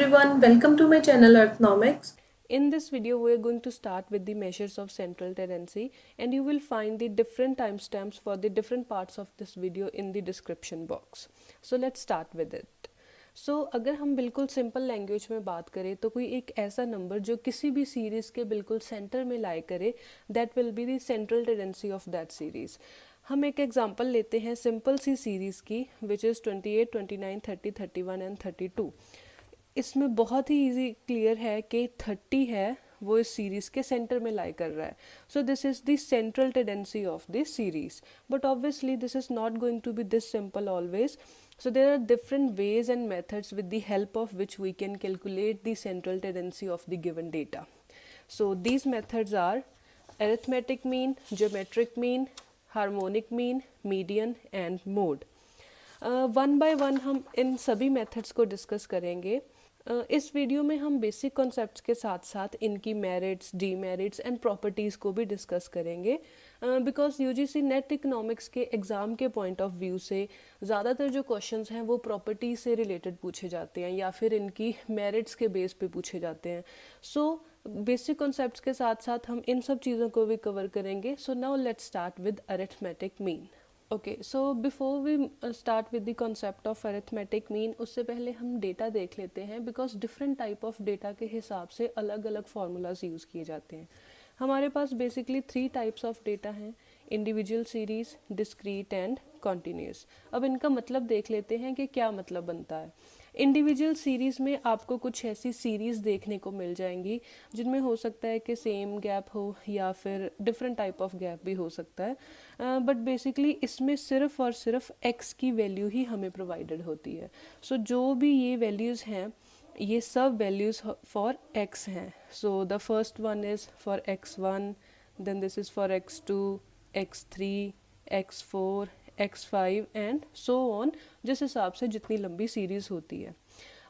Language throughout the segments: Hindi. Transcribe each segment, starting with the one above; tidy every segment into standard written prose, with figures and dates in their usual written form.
everyone, welcome to my channel Earthnomics. In this video, we are going to start with the measures of central tendency, and you will find the different timestamps for the different parts of this video in the description box. So let's start with it. अगर हम बिल्कुल सिंपल लैंग्वेज में बात करें तो कोई एक ऐसा नंबर जो किसी भी सीरीज़ के बिल्कुल सेंटर में लाई करे, that will be the central tendency of that series. हम एक एग्जांपल लेते हैं सिंपल सी सीरीज़ की, विच इज़ 28, 29, 30, 31 एंड 32. इसमें बहुत ही इजी क्लियर है कि 30 है वो इस सीरीज़ के सेंटर में लाई कर रहा है. So this is the central tendency of this series. But obviously this is not going to be this simple always. So there are different ways and methods with the help of which we can calculate the central tendency of the given data. So these methods are arithmetic mean, geometric mean, harmonic mean, median and mode. One by one हम इन सभी मेथड्स को डिस्कस करेंगे. इस वीडियो में हम बेसिक कॉन्सेप्ट्स के साथ साथ इनकी मेरिट्स, डीमेरिट्स एंड प्रॉपर्टीज़ को भी डिस्कस करेंगे. बिकॉज यूजीसी नेट इकोनॉमिक्स के एग्ज़ाम के पॉइंट ऑफ व्यू से ज़्यादातर जो क्वेश्चंस हैं वो प्रॉपर्टी से रिलेटेड पूछे जाते हैं या फिर इनकी मेरिट्स के बेस पे पूछे जाते हैं. सो बेसिक कॉन्सेप्ट्स के साथ साथ हम इन सब चीज़ों को भी कवर करेंगे. So now let's start with arithmetic mean. Okay, so before we start with the concept of arithmetic mean, उससे पहले हम डेटा देख लेते हैं. Because different type of data के हिसाब से अलग अलग फार्मूलाज यूज़ किए जाते हैं. हमारे पास बेसिकली 3 टाइप्स ऑफ डेटा हैं: individual series, discrete and continuous. अब इनका मतलब देख लेते हैं कि क्या मतलब बनता है. इंडिविजुअल सीरीज़ में आपको कुछ ऐसी सीरीज़ देखने को मिल जाएंगी जिनमें हो सकता है कि सेम गैप हो या फिर डिफरेंट टाइप ऑफ गैप भी हो सकता है. बट बेसिकली इसमें सिर्फ और सिर्फ x की वैल्यू ही हमें प्रोवाइडेड होती है. सो जो भी ये वैल्यूज़ हैं ये सब वैल्यूज़ फॉर x हैं. So the first one is for x1, then this is for x2, x3, x4, x5 and so on, जिस हिसाब से जितनी लंबी सीरीज़ होती है.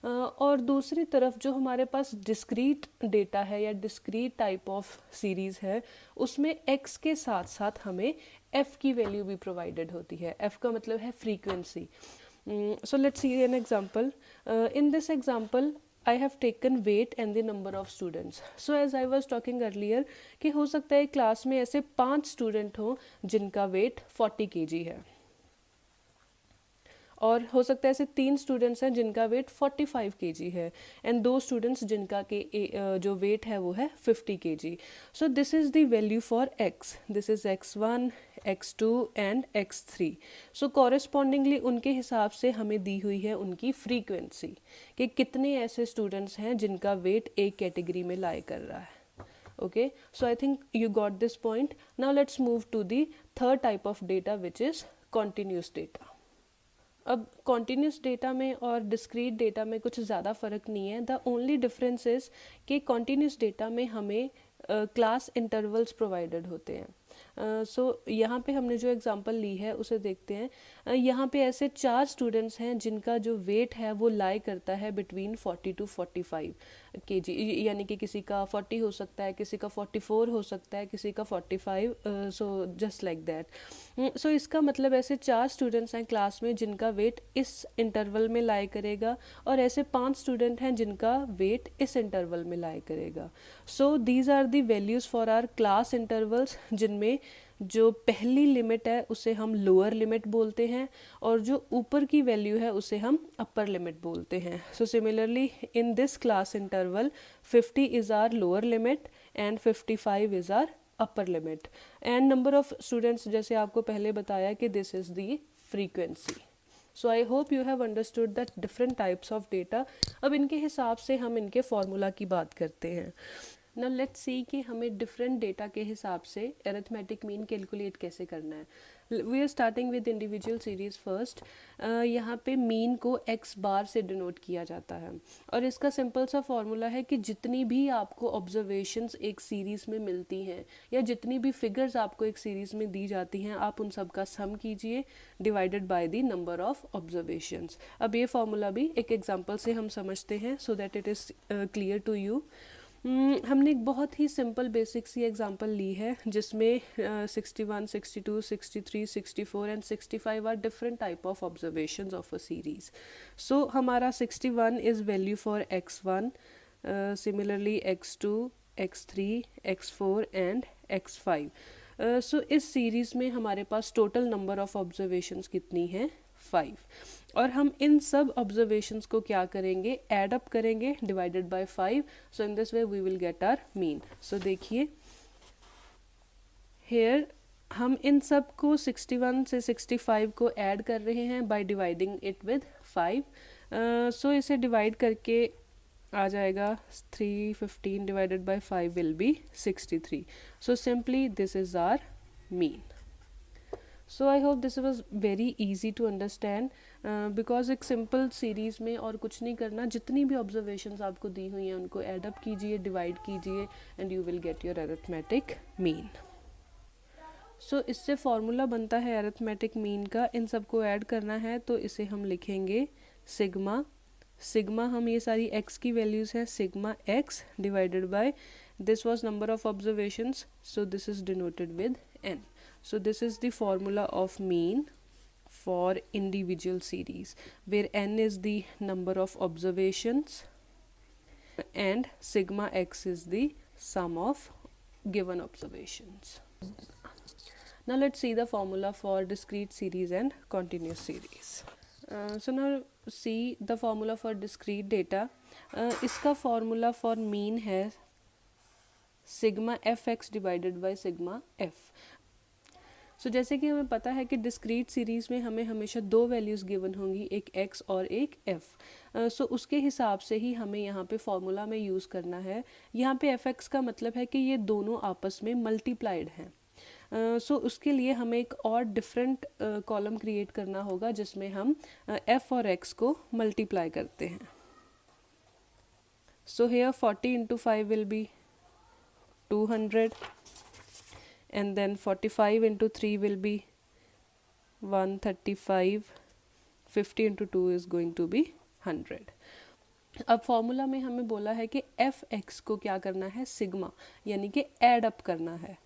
और दूसरी तरफ जो हमारे पास डिस्क्रीट डेटा है या डिस्क्रीट टाइप ऑफ सीरीज़ है, उसमें x के साथ साथ हमें f की वैल्यू भी प्रोवाइडेड होती है. f का मतलब है frequency. So let's see an example. In this example, I have taken weight and the number of students. So as I was talking earlier कि हो सकता है क्लास में ऐसे 5 स्टूडेंट हों जिनका वेट 40 kg है, और हो सकता है ऐसे 3 स्टूडेंट्स हैं जिनका वेट 45 kg है, एंड 2 स्टूडेंट्स जिनका जो वेट है वो है 50 kg. So this is the value for x. This is x1, x2 and x3. So correspondingly उनके हिसाब से हमें दी हुई है उनकी फ्रीक्वेंसी कि कितने ऐसे स्टूडेंट्स हैं जिनका वेट एक कैटेगरी में लाई कर रहा है. Okay, so I think you got this point. Now let's move to the third type of data, which is continuous data. अब कॉन्टीन्यूस डेटा में और डिस्क्रीट डेटा में कुछ ज़्यादा फ़र्क नहीं है. द ओनली डिफरेंस इज़ कि कॉन्टीन्यूस डेटा में हमें क्लास इंटरवल्स प्रोवाइडेड होते हैं. सो यहाँ पे हमने जो एग्जांपल ली है उसे देखते हैं. यहाँ पे ऐसे 4 स्टूडेंट्स हैं जिनका जो वेट है वो लाई करता है बिटवीन 40 to 45 kg. यानी कि किसी का 40 हो सकता है, किसी का 44 हो सकता है, किसी का 45. So just like that. So इसका मतलब ऐसे 4 स्टूडेंट्स हैं क्लास में जिनका वेट इस इंटरवल में लाई करेगा, और ऐसे 5 स्टूडेंट हैं जिनका वेट इस इंटरवल में लाई करेगा. So these are the values for our class intervals, जिनमें जो पहली लिमिट है उसे हम लोअर लिमिट बोलते हैं और जो ऊपर की वैल्यू है उसे हम अपर लिमिट बोलते हैं. So similarly in this class interval 50 is our lower limit and 55 is our upper limit. And number of students, जैसे आपको पहले बताया कि this is the frequency. So I hope you have understood that different types of data. अब इनके हिसाब से हम इनके फॉर्मूला की बात करते हैं. नाउ लेट्स सी कि हमें डिफरेंट डेटा के हिसाब से अरिथमेटिक मीन कैलकुलेट कैसे करना है. We are starting with individual series first. यहाँ पे मीन को x बार से डिनोट किया जाता है, और इसका सिंपल सा फॉर्मूला है कि जितनी भी आपको ऑब्जर्वेशंस एक सीरीज़ में मिलती हैं या जितनी भी फिगर्स आपको एक सीरीज़ में दी जाती हैं, आप उन सब का सम कीजिए divided by the number of observations. अब ये फॉर्मूला भी एक एग्जांपल से हम समझते हैं so that it is clear to you. हमने एक बहुत ही सिंपल बेसिक सी एग्जांपल ली है जिसमें 61, 62, 63, 64 and 65 are different type of observations of a series. So हमारा 61 is value for x1, similarly x2, x3, x4 and x5. So इस सीरीज़ में हमारे पास टोटल नंबर ऑफ ऑब्जर्वेशंस कितनी है? 5. और हम इन सब ऑब्जर्वेशंस को क्या करेंगे? ऐड अप करेंगे divided by 5. So in this way we will get our mean. So देखिए हेयर हम इन सब को 61 से 65 को ऐड कर रहे हैं बाय डिवाइडिंग इट विद 5. सो इसे डिवाइड करके आ जाएगा 315 divided by 5 will be 63. So simply this is our mean. So I hope this was very easy to understand because एक सिंपल सीरीज़ में और कुछ नहीं करना, जितनी भी ऑब्जर्वेशंस आपको दी हुई हैं उनको ऐड अप कीजिए, डिवाइड कीजिए and you will get your arithmetic mean. So इससे फॉर्मूला बनता है अरिथमेटिक मीन का. इन सबको ऐड करना है तो इसे हम लिखेंगे सिग्मा. सिग्मा हम ये सारी x की वैल्यूज़ हैं, sigma x divided by this was number of observations, so this is denoted with n. So this is the formula of mean for individual series where n is the number of observations and sigma x is the sum of given observations. Now let's see the formula for discrete series and continuous series. So now see the formula for discrete data. इसका formula for mean है sigma fx divided by sigma f. सो जैसे कि हमें पता है कि डिस्क्रीट सीरीज़ में हमें हमेशा दो वैल्यूज़ गिवन होंगी, एक x और एक f. सो उसके हिसाब से ही हमें यहाँ पे फॉर्मूला में यूज़ करना है. यहाँ पे fx का मतलब है कि ये दोनों आपस में मल्टीप्लाइड हैं. सो उसके लिए हमें एक और डिफरेंट कॉलम क्रिएट करना होगा जिसमें हम f और x को मल्टीप्लाई करते हैं. So here 40 into 5 will B 200. And then 45 into 3 will be 135. 50 into 2 is going to be 100. अब फॉर्मूला में हमें बोला है कि एफ एक्स को क्या करना है? सिग्मा, यानी कि ऐड अप करना है.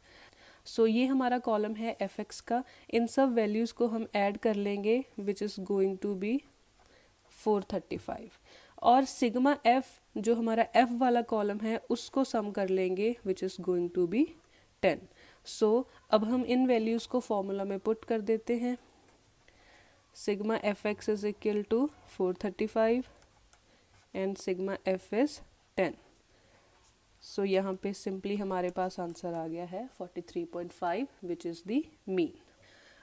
सो ये हमारा कॉलम है एफ एक्स का. इन सब वैल्यूज़ को हम ऐड कर लेंगे which is going to be 435. और सिग्मा एफ जो हमारा एफ वाला कॉलम है उसको सम कर लेंगे which is going to be 10. So अब हम इन वैल्यूज़ को फॉर्मूला में पुट कर देते हैं. Sigma f x is equal to 435 and sigma f is 10. So यहाँ पे सिंपली हमारे पास आंसर आ गया है 43.5 विच इज़ द मीन.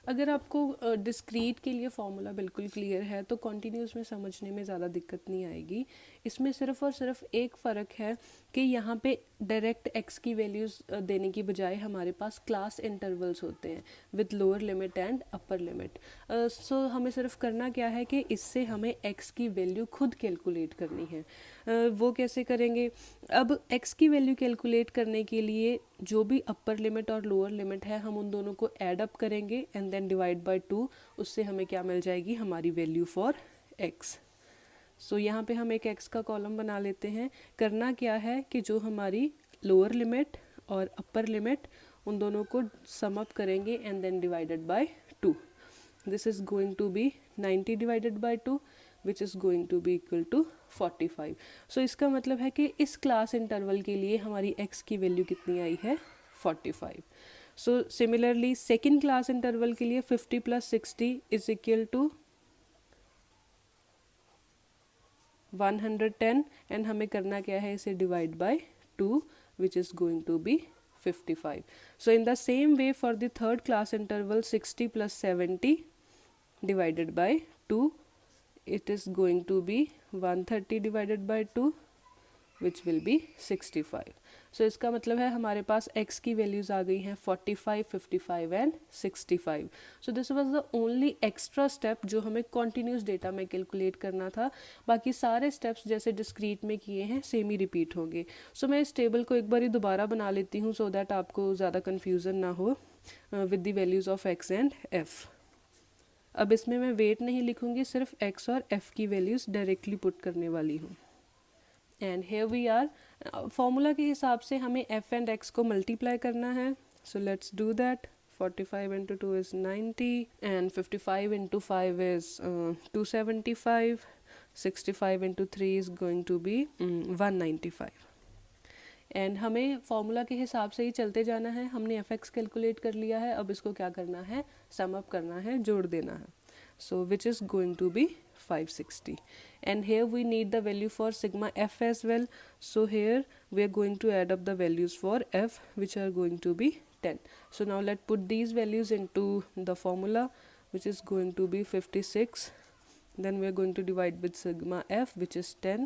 अगर आपको डिस्क्रीट के लिए फॉर्मूला बिल्कुल क्लियर है तो कॉन्टीन्यूस में समझने में ज़्यादा दिक्कत नहीं आएगी. इसमें सिर्फ और सिर्फ एक फ़र्क है कि यहाँ पे डायरेक्ट x की वैल्यूज़ देने की बजाय हमारे पास क्लास इंटरवल्स होते हैं with lower limit and upper limit. So हमें सिर्फ करना क्या है कि इससे हमें x की वैल्यू खुद कैलकुलेट करनी है. वो कैसे करेंगे? अब x की वैल्यू कैलकुलेट करने के लिए जो भी अपर लिमिट और लोअर लिमिट है हम उन दोनों को ऐड अप करेंगे एंड देन डिवाइड बाय 2. उससे हमें क्या मिल जाएगी? हमारी वैल्यू फॉर x. सो यहाँ पे हम एक x का कॉलम बना लेते हैं. करना क्या है कि जो हमारी लोअर लिमिट और अपर लिमिट उन दोनों को सम अप करेंगे and then divided by 2. This is going to be 90 divided by 2 which is going to be equal to 45. So इसका मतलब है कि इस क्लास इंटरवल के लिए हमारी x की वैल्यू कितनी आई है? 45. So similarly second class interval के लिए 50 plus 60 is equal to 110 and हमें करना क्या है? इसे divide by 2 which is going to be 55. So in the same way for the third class interval 60 plus 70 divided by 2 it is going to be 130 divided by 2 which will be 65. So इसका मतलब है हमारे पास x की वैल्यूज़ आ गई हैं 45, 55 and 65. So this was the only extra step जो हमें कॉन्टीन्यूस डेटा में कैलकुलेट करना था. बाकी सारे स्टेप्स जैसे डिस्क्रीट में किए हैं सेम ही रिपीट होंगे. सो मैं इस टेबल को एक बार दोबारा बना लेती हूँ सो दैट आपको ज़्यादा कन्फ्यूज़न ना हो with the values of x and f. अब इसमें मैं वेट नहीं लिखूँगी, सिर्फ x और f की वैल्यूज़ डायरेक्टली पुट करने वाली हूँ. And here we are, formula के हिसाब से हमें f एंड x को मल्टीप्लाई करना है. So let's do that. 45 into 2 is 90 and 55 into 5 is 275. 65 into 3 is going to be 195. And हमें फॉर्मूला के हिसाब से ही चलते जाना है. हमने एफ एक्स कैलकुलेट कर लिया है, अब इसको क्या करना है, सम अप करना है, जोड़ देना है. So which is going to be 560. And here we need the value for sigma f as well. So here we are going to add up the values for f which are going to be 10. So now let's put these values into the formula, which is going to be 56. Then we are going to divide with sigma f, which is 10.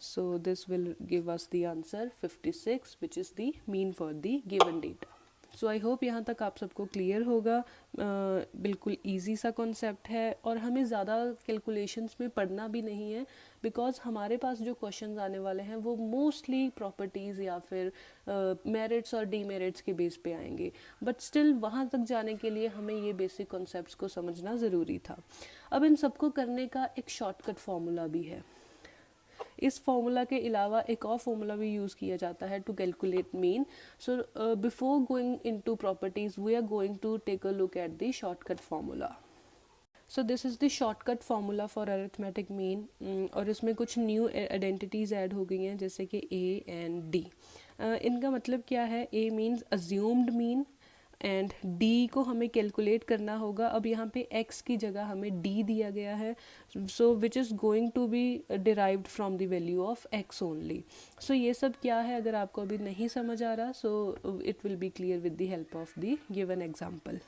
So this will give us the answer 56, which is the mean for the given data. So I hope यहाँ तक आप सबको क्लियर होगा. बिल्कुल ईजी सा कॉन्सेप्ट है और हमें ज़्यादा कैलकुलेशंस में पढ़ना भी नहीं है, बिकॉज हमारे पास जो क्वेश्चंस आने वाले हैं वो मोस्टली प्रॉपर्टीज़ या फिर मेरिट्स और डीमेरिट्स के बेस पे आएंगे. बट स्टिल वहाँ तक जाने के लिए हमें ये बेसिक कॉन्सेप्ट्स को समझना ज़रूरी था. अब इन सबको करने का एक शॉर्टकट फार्मूला भी है. इस फॉर्मूला के अलावा एक और फॉर्मूला भी यूज़ किया जाता है to calculate mean. So before going into properties we are going to take a look at the shortcut formula. So this is the shortcut formula for arithmetic mean. और इसमें कुछ न्यू आइडेंटिटीज़ ऐड हो गई हैं, जैसे कि ए एंड डी. इनका मतलब क्या है, A means assumed mean and D को हमें कैलकुलेट करना होगा. अब यहाँ पे x की जगह हमें d दिया गया है, so which is going to be derived from the value of x only. So ये सब क्या है, अगर आपको अभी नहीं समझ आ रहा, so it will be clear with the help of the given example.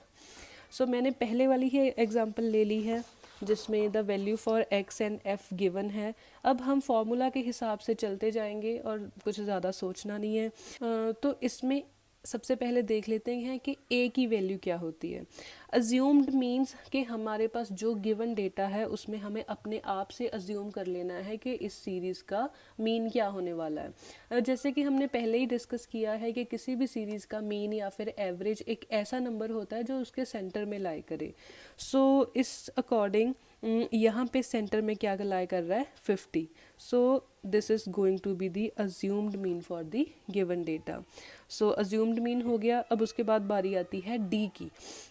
So मैंने पहले वाली ही एग्जाम्पल ले ली है जिसमें the value for x and f given है. अब हम फार्मूला के हिसाब से चलते जाएंगे और कुछ ज़्यादा सोचना नहीं है. तो इसमें सबसे पहले देख लेते हैं कि a की वैल्यू क्या होती है. अज्यूम्ड मीन्स कि हमारे पास जो गिवन डेटा है उसमें हमें अपने आप से अज्यूम कर लेना है कि इस सीरीज़ का मीन क्या होने वाला है. जैसे कि हमने पहले ही डिस्कस किया है कि किसी भी सीरीज़ का मीन या फिर एवरेज एक ऐसा नंबर होता है जो उसके सेंटर में लाई करे. सो इस अकॉर्डिंग यहाँ पे सेंटर में क्या लाई कर रहा है, 50. So this is going to be the assumed mean for the given data. So assumed mean हो गया. अब उसके बाद बारी आती है डी की.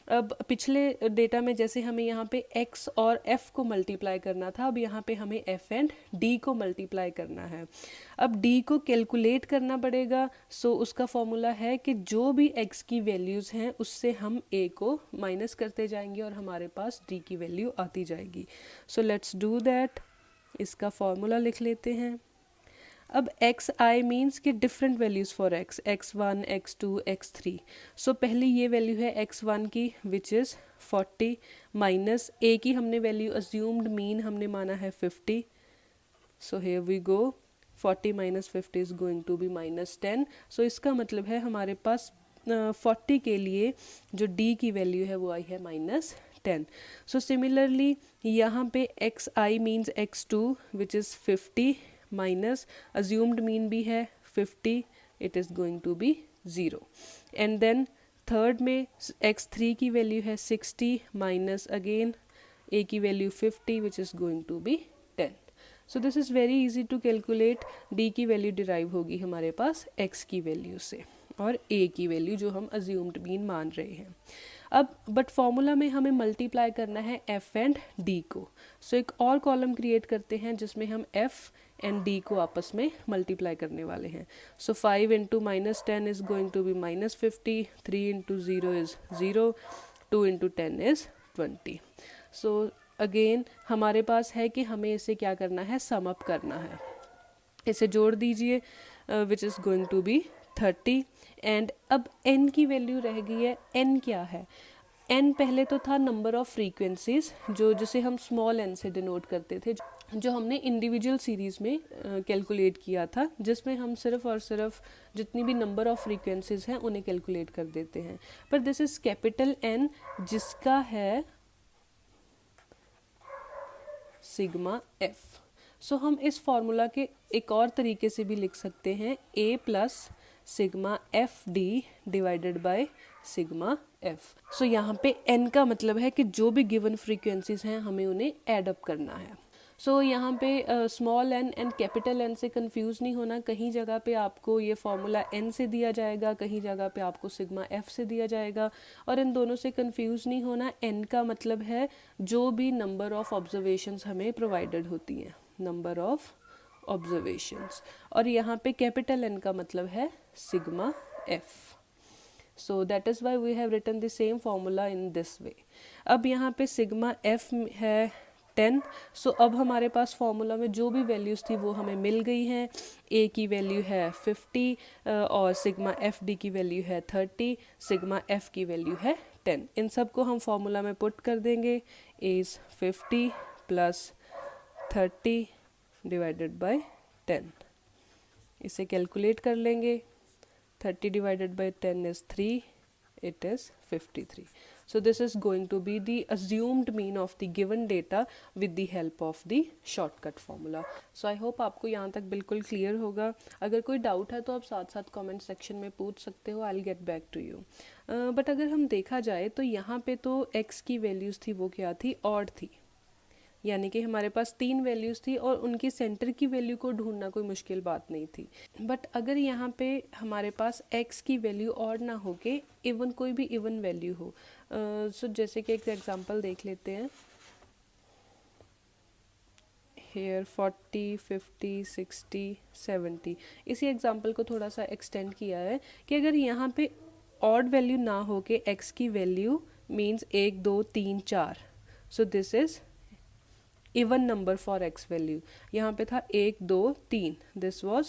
अब पिछले डेटा में जैसे हमें यहाँ पे x और f को मल्टीप्लाई करना था, अब यहाँ पे हमें f एंड d को मल्टीप्लाई करना है. अब d को कैलकुलेट करना पड़ेगा. सो उसका फॉर्मूला है कि जो भी x की वैल्यूज़ हैं उससे हम a को माइनस करते जाएंगे और हमारे पास d की वैल्यू आती जाएगी. सो लेट्स डू दैट. इसका फॉर्मूला लिख लेते हैं. अब एक्स आई मीन्स कि different values for x, x1, x2, x3. सो पहली ये वैल्यू है x1 की विच इज़ 40 माइनस a की हमने वैल्यू अज्यूम्ड मीन हमने माना है 50. So here we go. 40 minus 50 is going to be -10. So इसका मतलब है हमारे पास 40 के लिए जो d की वैल्यू है वो आई है -10. सो सिमिलरली यहाँ पे x i means x2 which is 50 minus assumed mean भी है 50, it is going to be 0. And then third में x3 की वैल्यू है 60 माइनस अगेन a की value 50 which is going to be 10. So this is very easy to calculate. d की वैल्यू डिराइव होगी हमारे पास x की वैल्यू से और a की वैल्यू जो हम अज्यूम्ड मीन मान रहे हैं. अब बट फॉर्मूला में हमें मल्टीप्लाई करना है f एंड d को. सो एक और कॉलम क्रिएट करते हैं जिसमें हम f एंड d को आपस में मल्टीप्लाई करने वाले हैं. So 5 into -10 is going to be -50, 3 into 0 is 0, 2 into 10 is 20. So again हमारे पास है कि हमें इसे क्या करना है, सम अप करना है. इसे जोड़ दीजिए which is going to be 30. And अब n की वैल्यू रह गई है. n क्या है, n पहले तो था नंबर ऑफ फ्रीक्वेंसीज जिसे हम स्मॉल n से डिनोट करते थे, जो हमने इंडिविजुअल सीरीज़ में कैलकुलेट किया था, जिसमें हम सिर्फ और सिर्फ जितनी भी नंबर ऑफ फ्रीक्वेंसीज हैं उन्हें कैलकुलेट कर देते हैं. पर दिस इज़ कैपिटल N जिसका है सिग्मा f. सो हम इस फॉर्मूला के एक और तरीके से भी लिख सकते हैं a plus sigma f d divided by sigma f. So यहाँ पे n का मतलब है कि जो भी गिवन फ्रीक्वेंसीज हैं हमें उन्हें एड अप करना है. सो यहाँ पे small n and capital n से कंफ्यूज नहीं होना। कहीं जगह पे आपको ये फॉर्मूला एन से दिया जाएगा, कहीं जगह पे आपको सिग्मा एफ से दिया जाएगा, और इन दोनों से कंफ्यूज नहीं होना। एन का मतलब है जो भी नंबर ऑफ ऑब्जर्वेशंस हमें प्रोवाइडेड होती हैं, नंबर ऑफ ऑब्जर्वेशंस, और यहाँ पे कैपिटल एन का मतलब है sigma f. So that is why we have written the same formula in this way. अब यहाँ पे सिग्मा एफ है 10। सो अब हमारे पास फॉर्मूला में जो भी वैल्यूज़ थी वो हमें मिल गई हैं। ए की वैल्यू है 50 और सिग्मा एफ डी की वैल्यू है 30, सिग्मा एफ की वैल्यू है 10। इन सब को हम फॉर्मूला में पुट कर देंगे। Is 50 plus 30 divided by 10। इसे कैलकुलेट कर लेंगे। 30 divided by 10 is 3, it is 53. So this is going to be the assumed mean of the given data with the help of the shortcut formula. So I hope आपको यहाँ तक बिल्कुल क्लियर होगा। अगर कोई डाउट है तो आप साथ साथ कमेंट सेक्शन में पूछ सकते हो, I'll get back to you. But अगर हम देखा जाए तो यहाँ पे तो x की वैल्यूज़ थी वो क्या थी, ऑड थी, यानी कि हमारे पास 3 वैल्यूज़ थी और उनकी सेंटर की वैल्यू को ढूंढना कोई मुश्किल बात नहीं थी। बट अगर यहाँ पे हमारे पास x की वैल्यू और ना हो के इवन कोई भी इवन वैल्यू हो, सो जैसे कि एक एग्जांपल देख लेते हैं। हेयर 40, 50, 60, 70, इसी एग्जांपल को थोड़ा सा एक्सटेंड किया है कि अगर यहाँ पे ऑड वैल्यू ना हो के x की value means 1, 2, 3, 4, so this is even number for x value. यहाँ पे था 1, 2, 3, this was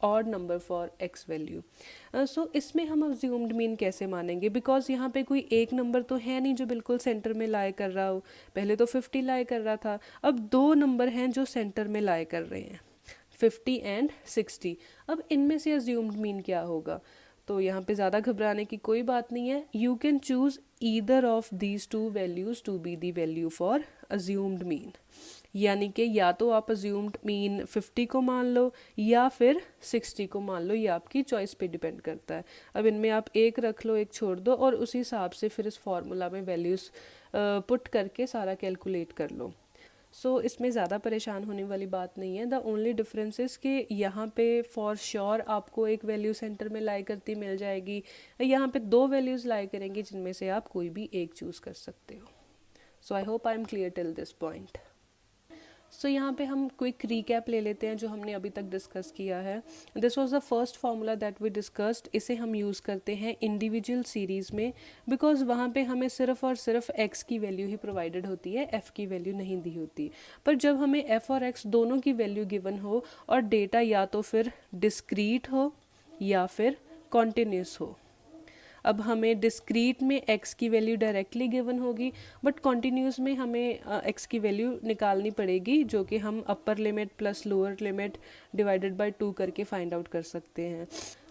odd number for x value. So इसमें हम अज्यूम्ड मीन कैसे मानेंगे, बिकॉज यहाँ पे कोई एक नंबर तो है नहीं जो बिल्कुल सेंटर में लाई कर रहा हो। पहले तो 50 लाई कर रहा था, अब 2 नंबर हैं जो सेंटर में लाई कर रहे हैं, 50 एंड 60। अब इनमें से अज्यूम्ड मीन क्या होगा, तो यहाँ पे ज़्यादा घबराने की कोई बात नहीं है। You can choose either of these two values to be the value for assumed mean, यानी कि या तो आप अज्यूम्ड मीन 50 को मान लो या फिर 60 को मान लो, ये आपकी चॉइस पे डिपेंड करता है। अब इनमें आप एक रख लो, एक छोड़ दो, और उसी हिसाब से फिर इस फार्मूला में वैल्यूज़ पुट करके सारा कैलकुलेट कर लो। सो इसमें ज़्यादा परेशान होने वाली बात नहीं है। द ओनली डिफरेंस इज़ कि यहाँ पे फॉर श्योर आपको एक वैल्यू सेंटर में लाई करती मिल जाएगी, यहाँ पे 2 वैल्यूज़ लाई करेंगी जिनमें से आप कोई भी एक चूज़ कर सकते हो। So I hope I am clear till this point. So यहाँ पे हम क्विक रिकैप ले लेते हैं जो हमने अभी तक डिस्कस किया है। This was the first formula that we discussed. इसे हम यूज़ करते हैं इंडिविजुअल सीरीज़ में, बिकॉज वहाँ पे हमें सिर्फ और सिर्फ x की वैल्यू ही प्रोवाइडेड होती है, f की वैल्यू नहीं दी होती। पर जब हमें f और x दोनों की वैल्यू गिवन हो और डेटा या तो फिर डिस्क्रीट हो या फिर कॉन्टिन्यूस हो, अब हमें डिस्क्रीट में x की वैल्यू डायरेक्टली गिवन होगी, बट कॉन्टिन्यूस में हमें x की वैल्यू निकालनी पड़ेगी, जो कि हम upper limit plus lower limit divided by 2 करके फाइंड आउट कर सकते हैं।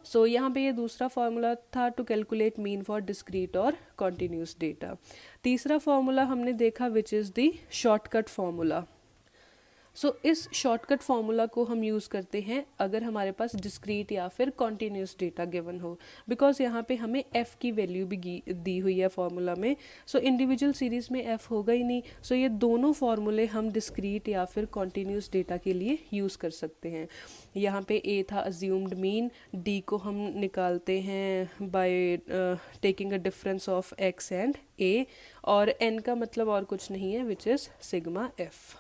सो यहाँ पे ये दूसरा फार्मूला था to calculate mean for discrete और कॉन्टिन्यूस डेटा। तीसरा फार्मूला हमने देखा which is the shortcut formula. So इस शॉर्टकट फार्मूला को हम यूज़ करते हैं अगर हमारे पास डिस्क्रीट या फिर कॉन्टिन्यूस डेटा गिवन हो, बिकॉज यहाँ पे हमें f की वैल्यू भी दी हुई है फार्मूला में। सो इंडिविजुअल सीरीज़ में f होगा ही नहीं, सो ये दोनों फार्मूले हम डिस्क्रीट या फिर कॉन्टिन्यूस डेटा के लिए यूज़ कर सकते हैं। यहाँ पे a था अज्यूम्ड मीन, d को हम निकालते हैं by taking a difference of x and a, और n का मतलब और कुछ नहीं है विच इज़ सिग्मा f।